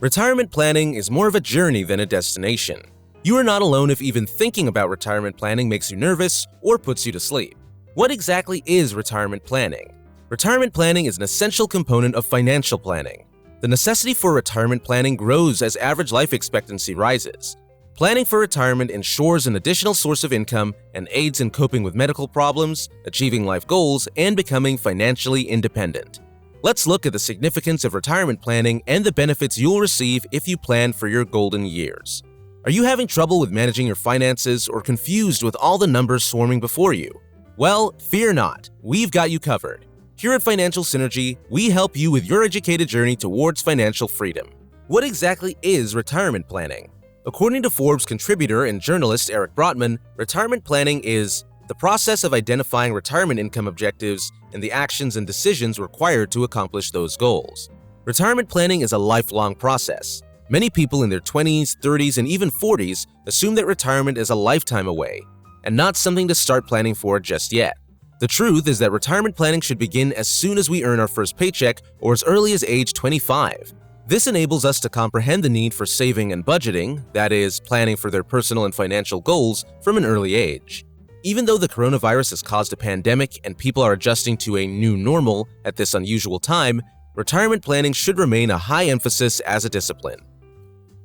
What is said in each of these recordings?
Retirement planning is more of a journey than a destination. You are not alone if even thinking about retirement planning makes you nervous or puts you to sleep. What exactly is retirement planning? Retirement planning is an essential component of financial planning. The necessity for retirement planning grows as average life expectancy rises. Planning for retirement ensures an additional source of income and aids in coping with medical problems, achieving life goals, and becoming financially independent. Let's look at the significance of retirement planning and the benefits you'll receive if you plan for your golden years. Are you having trouble with managing your finances or confused with all the numbers swarming before you? Well, fear not, we've got you covered. Here at Financial Synergy, we help you with your educated journey towards financial freedom. What exactly is retirement planning? According to Forbes contributor and journalist Eric Brotman, retirement planning is the process of identifying retirement income objectives and the actions and decisions required to accomplish those goals. Retirement planning is a lifelong process. Many people in their 20s, 30s, and even 40s assume that retirement is a lifetime away and not something to start planning for just yet. The truth is that retirement planning should begin as soon as we earn our first paycheck or as early as age 25. This enables us to comprehend the need for saving and budgeting, that is, planning for their personal and financial goals from an early age. Even though the coronavirus has caused a pandemic and people are adjusting to a new normal at this unusual time, retirement planning should remain a high emphasis as a discipline.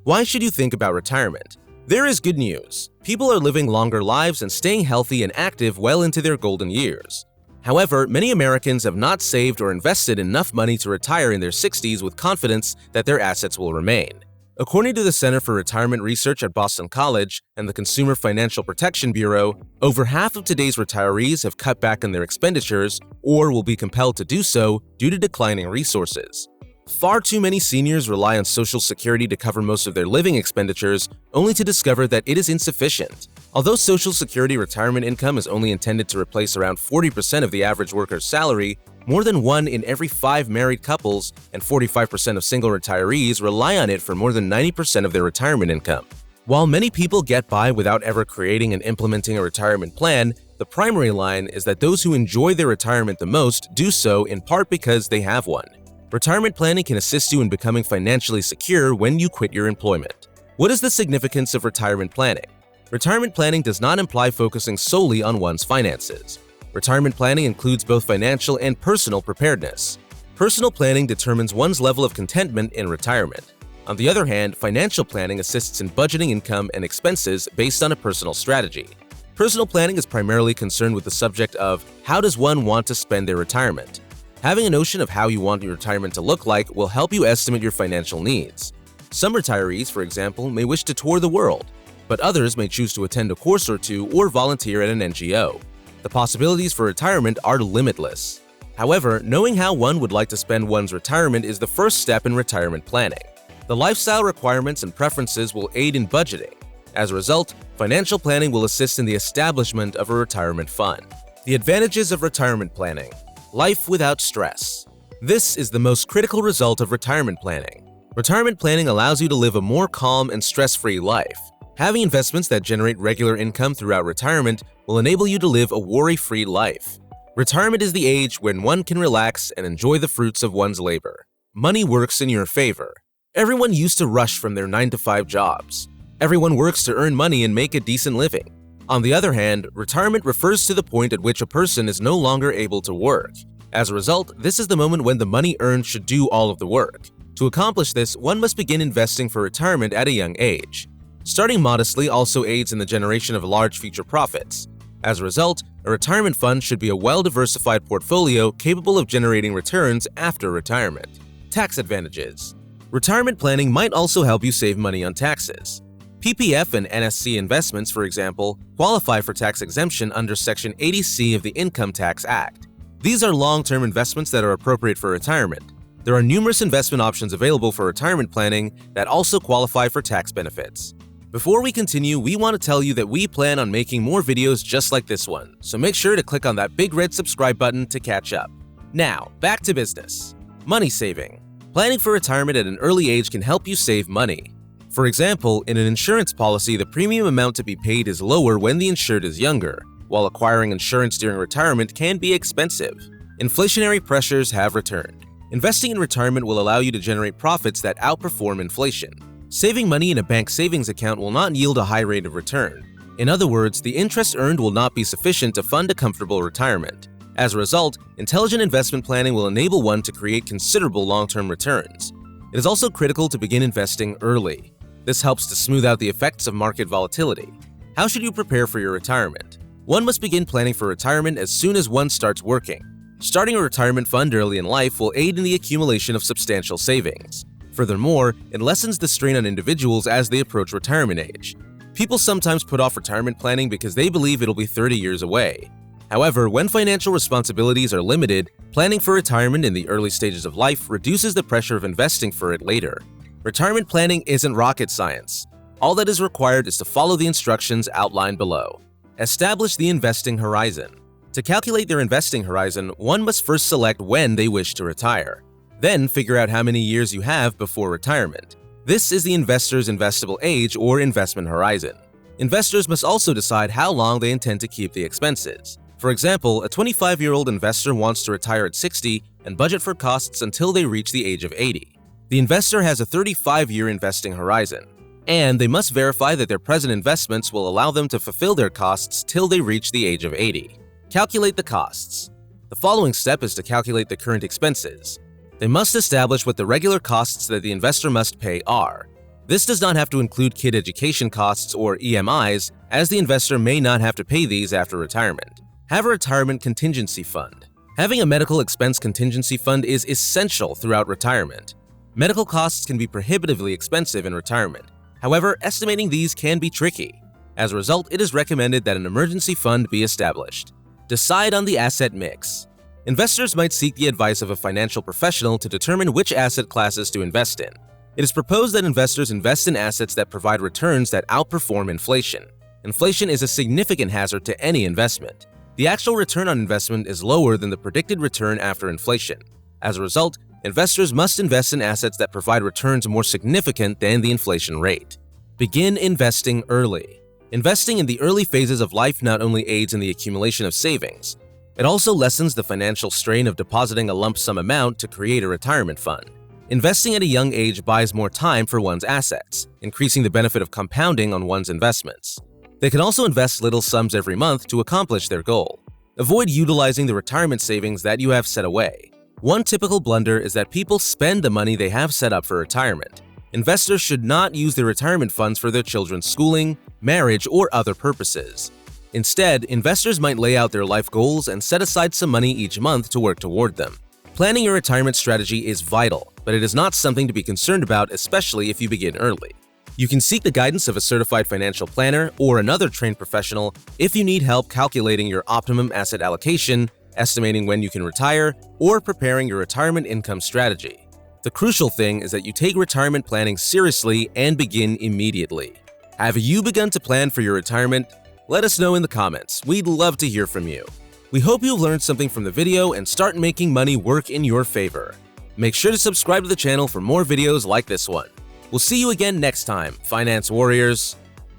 Why should you think about retirement? There is good news. People are living longer lives and staying healthy and active well into their golden years. However, many Americans have not saved or invested enough money to retire in their 60s with confidence that their assets will remain. According to the Center for Retirement Research at Boston College and the Consumer Financial Protection Bureau, over half of today's retirees have cut back on their expenditures or will be compelled to do so due to declining resources. Far too many seniors rely on Social Security to cover most of their living expenditures, only to discover that it is insufficient. Although Social Security retirement income is only intended to replace around 40% of the average worker's salary, more than 1 in every 5 married couples and 45% of single retirees rely on it for more than 90% of their retirement income. While many people get by without ever creating and implementing a retirement plan, the primary line is that those who enjoy their retirement the most do so in part because they have one. Retirement planning can assist you in becoming financially secure when you quit your employment. What is the significance of retirement planning? Retirement planning does not imply focusing solely on one's finances. Retirement planning includes both financial and personal preparedness. Personal planning determines one's level of contentment in retirement. On the other hand, financial planning assists in budgeting income and expenses based on a personal strategy. Personal planning is primarily concerned with the subject of how does one want to spend their retirement. Having a notion of how you want your retirement to look like will help you estimate your financial needs. Some retirees, for example, may wish to tour the world, but others may choose to attend a course or two or volunteer at an NGO. The possibilities for retirement are limitless. However, knowing how one would like to spend one's retirement is the first step in retirement planning. The lifestyle requirements and preferences will aid in budgeting. As a result, financial planning will assist in the establishment of a retirement fund. The advantages of retirement planning. Life without stress. This is the most critical result of retirement planning. Retirement planning allows you to live a more calm and stress-free life. Having investments that generate regular income throughout retirement will enable you to live a worry-free life. Retirement is the age when one can relax and enjoy the fruits of one's labor. Money works in your favor. Everyone used to rush from their 9-to-5 jobs. Everyone works to earn money and make a decent living. On the other hand, retirement refers to the point at which a person is no longer able to work. As a result, this is the moment when the money earned should do all of the work. To accomplish this, one must begin investing for retirement at a young age. Starting modestly also aids in the generation of large future profits. As a result, a retirement fund should be a well-diversified portfolio capable of generating returns after retirement. Tax advantages. Retirement planning might also help you save money on taxes. PPF and NSC investments, for example, qualify for tax exemption under Section 80C of the Income Tax Act. These are long-term investments that are appropriate for retirement. There are numerous investment options available for retirement planning that also qualify for tax benefits. Before we continue, we want to tell you that we plan on making more videos just like this one, so make sure to click on that big red subscribe button to catch up. Now, back to business. Money saving. Planning for retirement at an early age can help you save money. For example, in an insurance policy, the premium amount to be paid is lower when the insured is younger, while acquiring insurance during retirement can be expensive. Inflationary pressures have returned. Investing in retirement will allow you to generate profits that outperform inflation. Saving money in a bank savings account will not yield a high rate of return. In other words, the interest earned will not be sufficient to fund a comfortable retirement. As a result, intelligent investment planning will enable one to create considerable long-term returns. It is also critical to begin investing early. This helps to smooth out the effects of market volatility. How should you prepare for your retirement? One must begin planning for retirement as soon as one starts working. Starting a retirement fund early in life will aid in the accumulation of substantial savings. Furthermore, it lessens the strain on individuals as they approach retirement age. People sometimes put off retirement planning because they believe it'll be 30 years away. However, when financial responsibilities are limited, planning for retirement in the early stages of life reduces the pressure of investing for it later. Retirement planning isn't rocket science. All that is required is to follow the instructions outlined below. Establish the investing horizon. To calculate their investing horizon, one must first select when they wish to retire. Then figure out how many years you have before retirement. This is the investor's investable age or investment horizon. Investors must also decide how long they intend to keep the expenses. For example, a 25-year-old investor wants to retire at 60 and budget for costs until they reach the age of 80. The investor has a 35-year investing horizon, and they must verify that their present investments will allow them to fulfill their costs till they reach the age of 80. Calculate the costs. The following step is to calculate the current expenses. They must establish what the regular costs that the investor must pay are. This does not have to include kid education costs or EMIs, as the investor may not have to pay these after retirement. Have a retirement contingency fund. Having a medical expense contingency fund is essential throughout retirement. Medical costs can be prohibitively expensive in retirement. However, estimating these can be tricky. As a result, it is recommended that an emergency fund be established. Decide on the asset mix. Investors might seek the advice of a financial professional to determine which asset classes to invest in. It is proposed that investors invest in assets that provide returns that outperform inflation. Inflation is a significant hazard to any investment. The actual return on investment is lower than the predicted return after inflation. As a result, investors must invest in assets that provide returns more significant than the inflation rate. Begin investing early. Investing in the early phases of life not only aids in the accumulation of savings, it also lessens the financial strain of depositing a lump sum amount to create a retirement fund. Investing at a young age buys more time for one's assets, increasing the benefit of compounding on one's investments. They can also invest little sums every month to accomplish their goal. Avoid utilizing the retirement savings that you have set away. One typical blunder is that people spend the money they have set up for retirement. Investors should not use their retirement funds for their children's schooling, marriage, or other purposes. Instead, investors might lay out their life goals and set aside some money each month to work toward them. Planning your retirement strategy is vital, but it is not something to be concerned about, especially if you begin early. You can seek the guidance of a certified financial planner or another trained professional if you need help calculating your optimum asset allocation, estimating when you can retire, or preparing your retirement income strategy. The crucial thing is that you take retirement planning seriously and begin immediately. Have you begun to plan for your retirement? Let us know in the comments. We'd love to hear from you. We hope you've learned something from the video and start making money work in your favor. Make sure to subscribe to the channel for more videos like this one. We'll see you again next time, Finance Warriors.